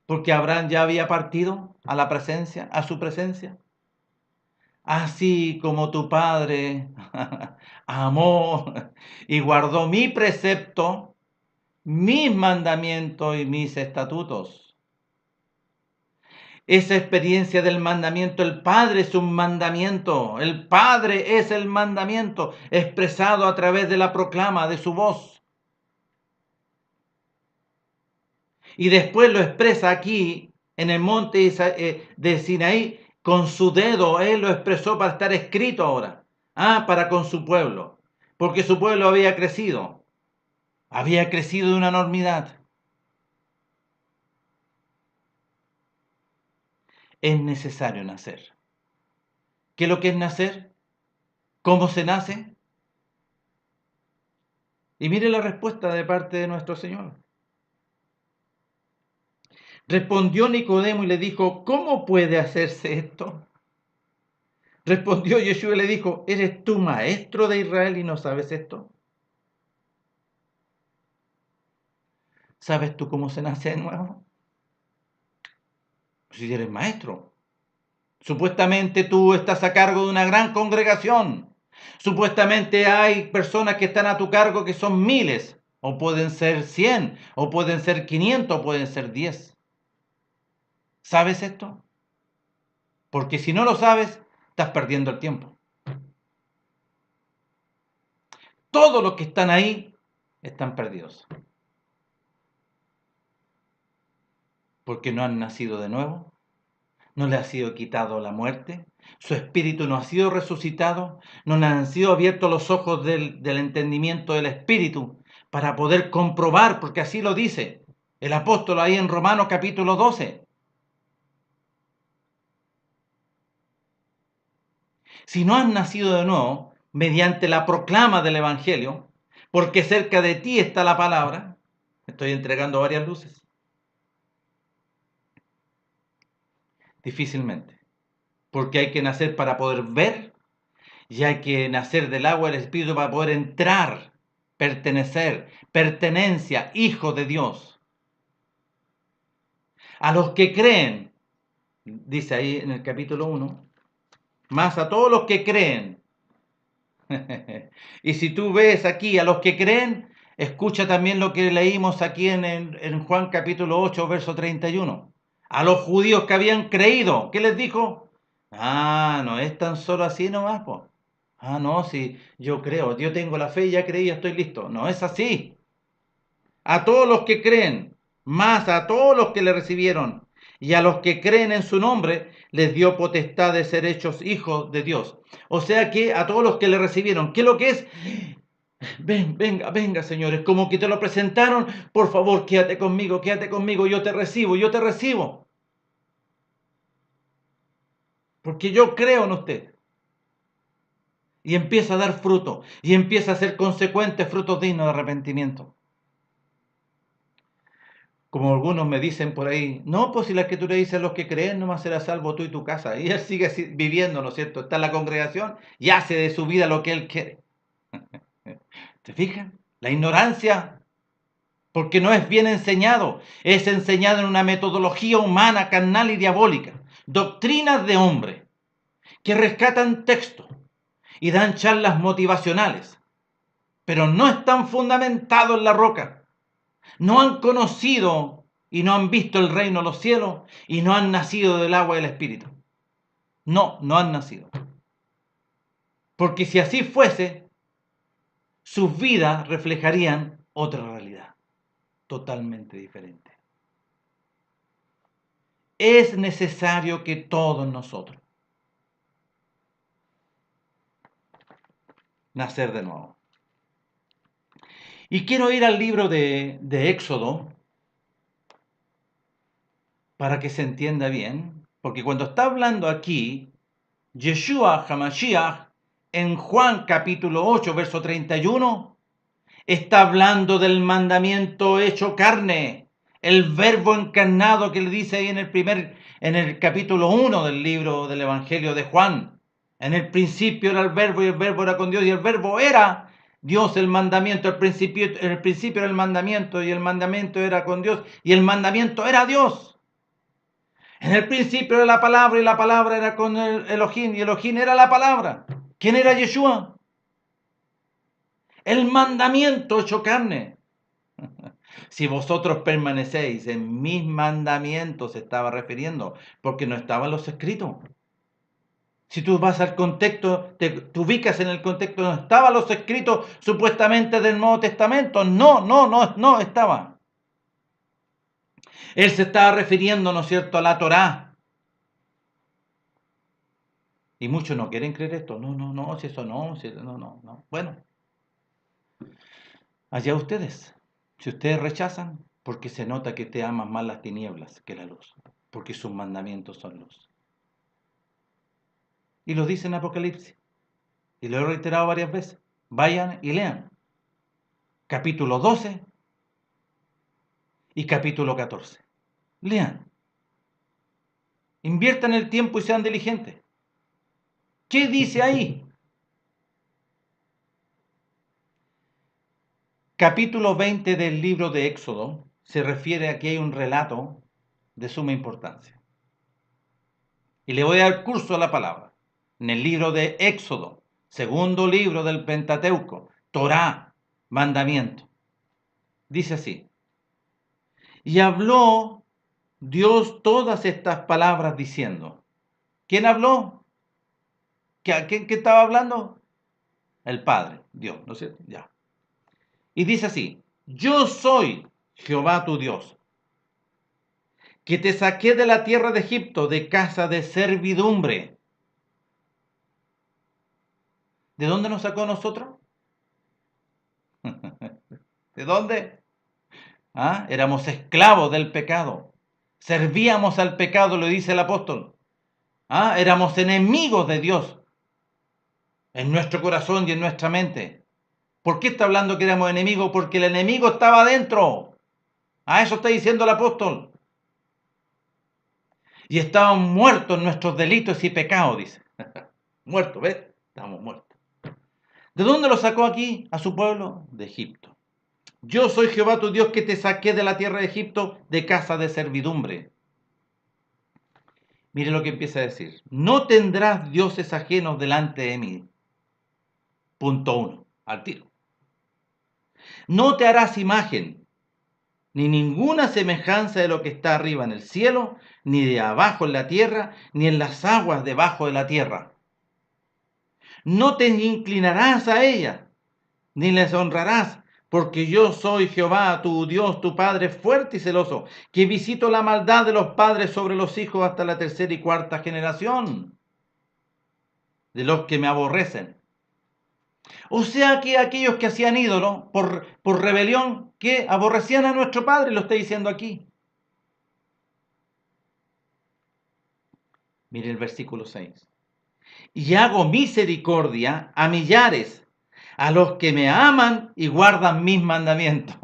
Porque Abraham ya había partido a la presencia, a su presencia. Así como tu Padre amó y guardó mi precepto, mis mandamientos y mis estatutos. Esa experiencia del mandamiento, el Padre es un mandamiento, el Padre es el mandamiento expresado a través de la proclama de su voz. Y después lo expresa aquí en el monte de Sinaí con su dedo. Él lo expresó para estar escrito ahora, para con su pueblo, porque su pueblo había crecido de una enormidad. Es necesario nacer. ¿Qué es lo que es nacer? ¿Cómo se nace? Y mire la respuesta de parte de nuestro Señor. Respondió Nicodemo y le dijo, ¿cómo puede hacerse esto? Respondió Yeshua y le dijo, ¿eres tú maestro de Israel y no sabes esto? ¿Sabes tú cómo se nace de nuevo? Si eres maestro. Supuestamente tú estás a cargo de una gran congregación. Supuestamente hay personas que están a tu cargo que son miles, o pueden ser 100, o pueden ser 500, o pueden ser 10. ¿Sabes esto? Porque si no lo sabes, estás perdiendo el tiempo. Todos los que están ahí están perdidos. Porque no han nacido de nuevo, no le ha sido quitado la muerte, su espíritu no ha sido resucitado, no le han sido abiertos los ojos del entendimiento del espíritu para poder comprobar, porque así lo dice el apóstol ahí en Romanos capítulo 12. Si no has nacido de nuevo, mediante la proclama del Evangelio, porque cerca de ti está la palabra, estoy entregando varias luces, difícilmente, porque hay que nacer para poder ver y hay que nacer del agua del Espíritu para poder entrar, pertenecer, pertenencia, hijo de Dios. A los que creen, dice ahí en el capítulo 1, más a todos los que creen. Y si tú ves aquí a los que creen, escucha también lo que leímos aquí en Juan capítulo 8, verso 31. A los judíos que habían creído, ¿qué les dijo? No es tan solo así nomás, pues. No, sí, yo creo, yo tengo la fe, ya creí, ya estoy listo. No es así. A todos los que creen, más a todos los que le recibieron, y a los que creen en su nombre, les dio potestad de ser hechos hijos de Dios. O sea que a todos los que le recibieron, ¿qué es lo que es? Venga, señores, como que te lo presentaron, por favor, quédate conmigo, yo te recibo, yo te recibo. Porque yo creo en usted. Y empieza a dar fruto, y empieza a ser consecuente, frutos dignos de arrepentimiento. Como algunos me dicen por ahí, no, pues si la escritura dice los que creen, nomás será salvo tú y tu casa. Y él sigue viviendo, ¿no es cierto? Está en la congregación y hace de su vida lo que él quiere. ¿Se fijan? La ignorancia, porque no es bien enseñado, es enseñado en una metodología humana, carnal y diabólica. Doctrinas de hombre que rescatan textos y dan charlas motivacionales, pero no están fundamentados en la roca. No han conocido y no han visto el reino de los cielos y no han nacido del agua del Espíritu. No han nacido. Porque si así fuese, sus vidas reflejarían otra realidad, totalmente diferente. Es necesario que todos nosotros nacer de nuevo. Y quiero ir al libro de Éxodo para que se entienda bien, porque cuando está hablando aquí, Yeshua HaMashiach, en Juan capítulo 8, verso 31, Está hablando del mandamiento hecho carne, el verbo encarnado que le dice ahí en el capítulo 1 del libro del Evangelio de Juan. En el principio era el verbo y el verbo era con Dios y el verbo era Dios, el mandamiento. En el principio era el mandamiento y el mandamiento era con Dios y el mandamiento era Dios. En el principio era la palabra y la palabra era con el Elohim y Elohim era la palabra. ¿Quién era Yeshua? El mandamiento hecho carne. Si vosotros permanecéis en mis mandamientos, se estaba refiriendo, porque no estaban los escritos. Si tú vas al contexto, te ubicas en el contexto, no estaban los escritos supuestamente del Nuevo Testamento. No estaba. Él se estaba refiriendo, ¿no es cierto?, a la Torá. Y muchos no quieren creer esto. No, si eso no, si no. Bueno, allá ustedes. Si ustedes rechazan, porque se nota que te aman más las tinieblas que la luz, porque sus mandamientos son luz. Y lo dice en Apocalipsis. Y lo he reiterado varias veces. Vayan y lean. Capítulo 12 y capítulo 14. Lean. Inviertan el tiempo y sean diligentes. ¿Qué dice ahí? Capítulo 20 del libro de Éxodo se refiere a que hay un relato de suma importancia. Y le voy a dar curso a la palabra. En el libro de Éxodo, segundo libro del Pentateuco, Torá, mandamiento. Dice así. Y habló Dios todas estas palabras diciendo. ¿Quién habló? ¿Quién estaba hablando? El Padre, Dios, ¿no es cierto? Ya. Y dice así, yo soy Jehová tu Dios, que te saqué de la tierra de Egipto, de casa de servidumbre. ¿De dónde nos sacó a nosotros? ¿De dónde? Éramos esclavos del pecado. Servíamos al pecado, lo dice el apóstol. Éramos enemigos de Dios en nuestro corazón y en nuestra mente. ¿Por qué está hablando que éramos enemigos? Porque el enemigo estaba adentro. Eso está diciendo el apóstol. Y estábamos muertos en nuestros delitos y pecados, dice. Muertos, ¿ves? Estamos muertos. ¿De dónde lo sacó aquí a su pueblo? De Egipto. Yo soy Jehová tu Dios que te saqué de la tierra de Egipto de casa de servidumbre. Mire lo que empieza a decir. No tendrás dioses ajenos delante de mí. Punto 1, al tiro. No te harás imagen, ni ninguna semejanza de lo que está arriba en el cielo, ni de abajo en la tierra, ni en las aguas debajo de la tierra. No te inclinarás a ella, ni les honrarás, porque yo soy Jehová, tu Dios, tu Padre fuerte y celoso, que visito la maldad de los padres sobre los hijos hasta la tercera y cuarta generación de los que me aborrecen. O sea que aquellos que hacían ídolos por rebelión, que aborrecían a nuestro Padre, lo está diciendo aquí. Mire el versículo 6. Y hago misericordia a millares, a los que me aman y guardan mis mandamientos.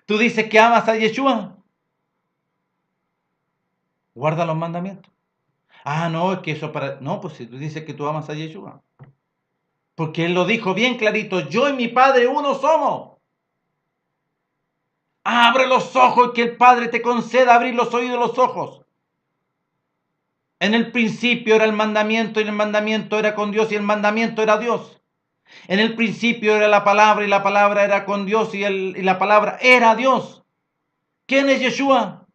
¿Tú dices que amas a Yeshua? Guarda los mandamientos. No, es que eso para... No, pues si tú dices que tú amas a Yeshua. Porque Él lo dijo bien clarito, yo y mi Padre uno somos. Abre los ojos y que el Padre te conceda abrir los oídos y los ojos. En el principio era el mandamiento y el mandamiento era con Dios y el mandamiento era Dios. En el principio era la palabra y la palabra era con Dios y la palabra era Dios. ¿Quién es Yeshua?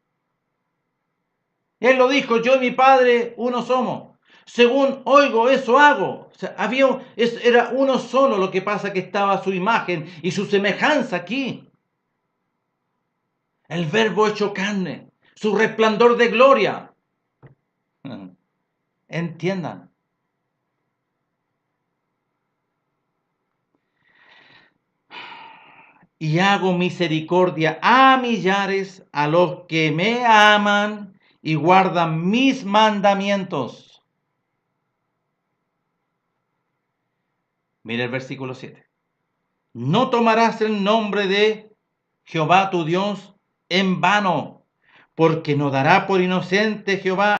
Él lo dijo, yo y mi Padre uno somos. Según oigo, eso hago. O sea, era uno solo, lo que pasa que estaba su imagen y su semejanza aquí. El verbo hecho carne, su resplandor de gloria. Entiendan. Y hago misericordia a millares a los que me aman y guardan mis mandamientos. Mira el versículo 7. no tomarás el nombre de Jehová tu Dios en vano, porque no dará por inocente Jehová